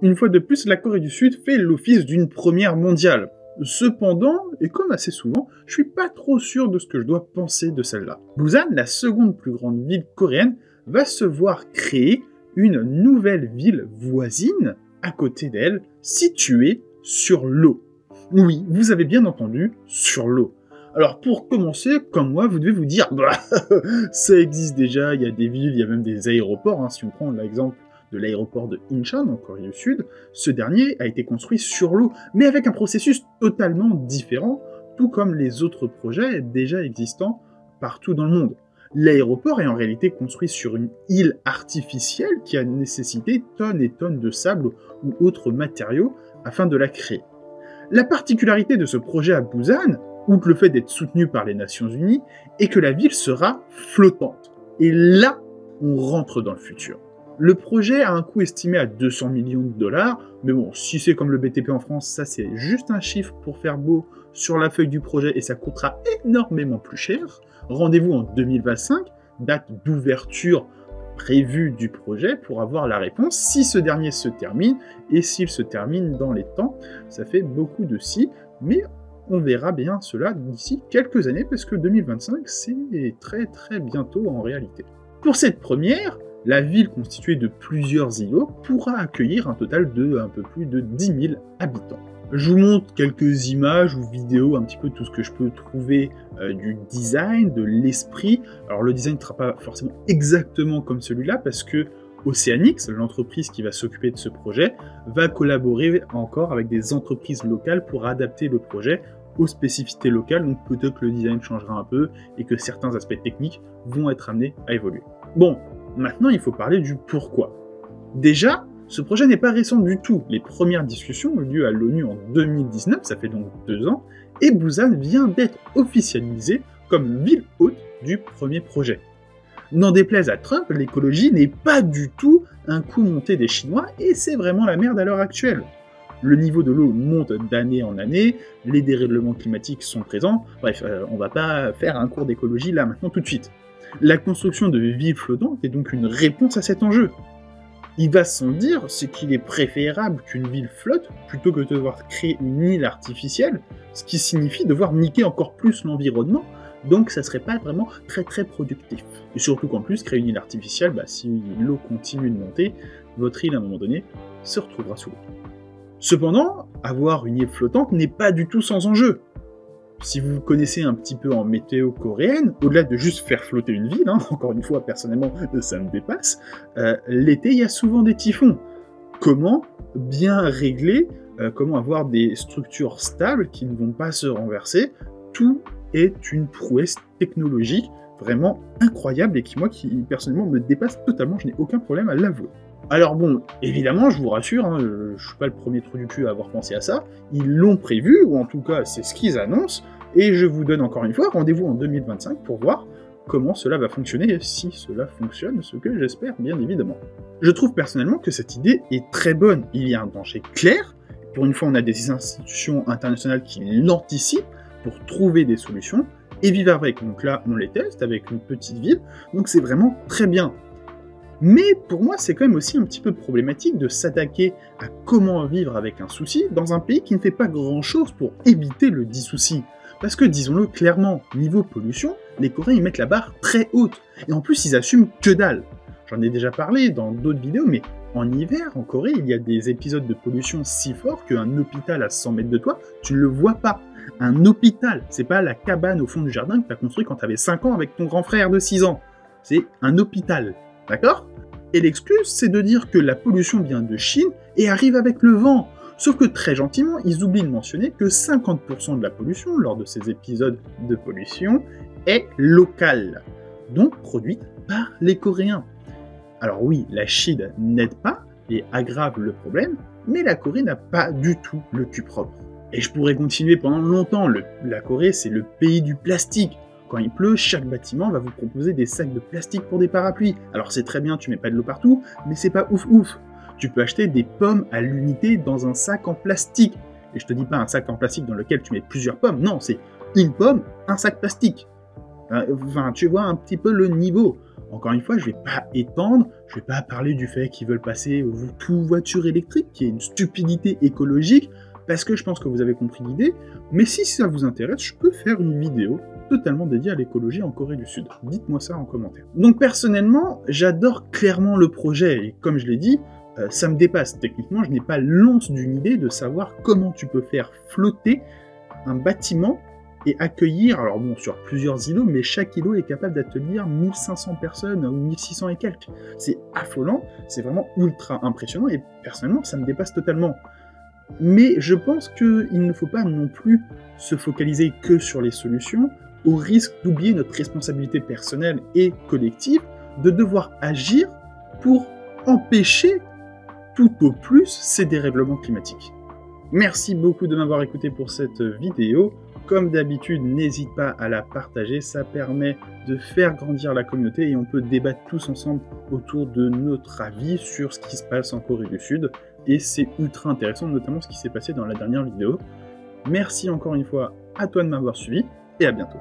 Une fois de plus, la Corée du Sud fait l'office d'une première mondiale. Cependant, et comme assez souvent, je suis pas trop sûr de ce que je dois penser de celle-là. Busan, la seconde plus grande ville coréenne, va se voir créer une nouvelle ville voisine à côté d'elle, située sur l'eau. Oui, vous avez bien entendu, sur l'eau. Alors pour commencer, comme moi, vous devez vous dire, bah, ça existe déjà, il y a des villes, il y a même des aéroports, hein, si on prend l'exemple de l'aéroport de Incheon en Corée du Sud, ce dernier a été construit sur l'eau, mais avec un processus totalement différent, tout comme les autres projets déjà existants partout dans le monde. L'aéroport est en réalité construit sur une île artificielle qui a nécessité tonnes et tonnes de sable ou autres matériaux afin de la créer. La particularité de ce projet à Busan, outre le fait d'être soutenu par les Nations Unies, est que la ville sera flottante. Et là, on rentre dans le futur. Le projet a un coût estimé à 200 millions de dollars, mais bon, si c'est comme le BTP en France, ça c'est juste un chiffre pour faire beau sur la feuille du projet et ça coûtera énormément plus cher. Rendez-vous en 2025, date d'ouverture prévue du projet pour avoir la réponse si ce dernier se termine, et s'il se termine dans les temps, ça fait beaucoup de si, mais on verra bien cela d'ici quelques années, parce que 2025 c'est très très bientôt en réalité. Pour cette première, la ville constituée de plusieurs îlots pourra accueillir un total de un peu plus de 10 000 habitants. Je vous montre quelques images ou vidéos, un petit peu tout ce que je peux trouver du design, de l'esprit. Alors le design ne sera pas forcément exactement comme celui-là, parce que Oceanix, l'entreprise qui va s'occuper de ce projet, va collaborer encore avec des entreprises locales pour adapter le projet aux spécificités locales, donc peut-être que le design changera un peu et que certains aspects techniques vont être amenés à évoluer. Bon, maintenant il faut parler du pourquoi. Déjà, ce projet n'est pas récent du tout. Les premières discussions ont eu lieu à l'ONU en 2019, ça fait donc 2 ans, et Busan vient d'être officialisé comme ville hôte du premier projet. N'en déplaise à Trump, l'écologie n'est pas du tout un coup monté des Chinois, et c'est vraiment la merde à l'heure actuelle. Le niveau de l'eau monte d'année en année, les dérèglements climatiques sont présents, bref, on va pas faire un cours d'écologie là maintenant tout de suite. La construction de villes flottantes est donc une réponse à cet enjeu. Il va sans dire ce qu'il est préférable qu'une ville flotte plutôt que de devoir créer une île artificielle, ce qui signifie devoir niquer encore plus l'environnement, donc ça serait pas vraiment très très productif. Et surtout qu'en plus, créer une île artificielle, si l'eau continue de monter, votre île à un moment donné se retrouvera sous l'eau. Cependant, avoir une île flottante n'est pas du tout sans enjeu. Si vous connaissez un petit peu en météo coréenne, au-delà de juste faire flotter une ville, encore une fois, personnellement, ça me dépasse, l'été, il y a souvent des typhons. Comment bien régler, comment avoir des structures stables qui ne vont pas se renverser? Tout est une prouesse technologique vraiment incroyable et qui, personnellement, me dépasse totalement, je n'ai aucun problème à l'avouer. Alors bon, évidemment, je vous rassure, je suis pas le premier trou du cul à avoir pensé à ça, ils l'ont prévu, ou en tout cas c'est ce qu'ils annoncent, et je vous donne encore une fois rendez-vous en 2025 pour voir comment cela va fonctionner, et si cela fonctionne, ce que j'espère bien évidemment. Je trouve personnellement que cette idée est très bonne, il y a un danger clair, pour une fois on a des institutions internationales qui l'anticipent pour trouver des solutions, et vivre avec, donc là on les teste avec une petite ville, donc c'est vraiment très bien. Mais pour moi, c'est quand même aussi un petit peu problématique de s'attaquer à comment vivre avec un souci dans un pays qui ne fait pas grand-chose pour éviter le dit souci. Parce que, disons-le clairement, niveau pollution, les Coréens ils mettent la barre très haute. Et en plus, ils assument que dalle. J'en ai déjà parlé dans d'autres vidéos, mais en hiver, en Corée, il y a des épisodes de pollution si forts qu'un hôpital à 100 mètres de toi, tu ne le vois pas. Un hôpital, c'est pas la cabane au fond du jardin que tu as construit quand tu avais 5 ans avec ton grand frère de 6 ans. C'est un hôpital. D'accord? Et l'excuse, c'est de dire que la pollution vient de Chine et arrive avec le vent. Sauf que très gentiment, ils oublient de mentionner que 50% de la pollution, lors de ces épisodes de pollution, est locale, donc produite par les Coréens. Alors oui, la Chine n'aide pas et aggrave le problème, mais la Corée n'a pas du tout le cul propre. Et je pourrais continuer pendant longtemps, la Corée c'est le pays du plastique. Quand il pleut, chaque bâtiment va vous proposer des sacs de plastique pour des parapluies. Alors c'est très bien, tu mets pas de l'eau partout, mais c'est pas ouf ouf. Tu peux acheter des pommes à l'unité dans un sac en plastique. Et je te dis pas un sac en plastique dans lequel tu mets plusieurs pommes, non, c'est une pomme, un sac plastique. Enfin, tu vois un petit peu le niveau. Encore une fois, je vais pas étendre, je vais pas parler du fait qu'ils veulent passer aux tout voitures électriques, qui est une stupidité écologique, parce que je pense que vous avez compris l'idée, mais si ça vous intéresse, je peux faire une vidéo totalement dédiée à l'écologie en Corée du Sud. Dites-moi ça en commentaire. Donc personnellement, j'adore clairement le projet, et comme je l'ai dit, ça me dépasse. Techniquement, je n'ai pas l'once d'une idée de savoir comment tu peux faire flotter un bâtiment et accueillir, alors bon, sur plusieurs îlots, mais chaque îlot est capable d'accueillir 1500 personnes ou 1600 et quelques. C'est affolant, c'est vraiment ultra impressionnant, et personnellement, ça me dépasse totalement. Mais je pense qu'il ne faut pas non plus se focaliser que sur les solutions, au risque d'oublier notre responsabilité personnelle et collective, de devoir agir pour empêcher tout au plus ces dérèglements climatiques. Merci beaucoup de m'avoir écouté pour cette vidéo. Comme d'habitude, n'hésite pas à la partager, ça permet de faire grandir la communauté et on peut débattre tous ensemble autour de notre avis sur ce qui se passe en Corée du Sud. Et c'est ultra intéressant, notamment ce qui s'est passé dans la dernière vidéo. Merci encore une fois à toi de m'avoir suivi et à bientôt.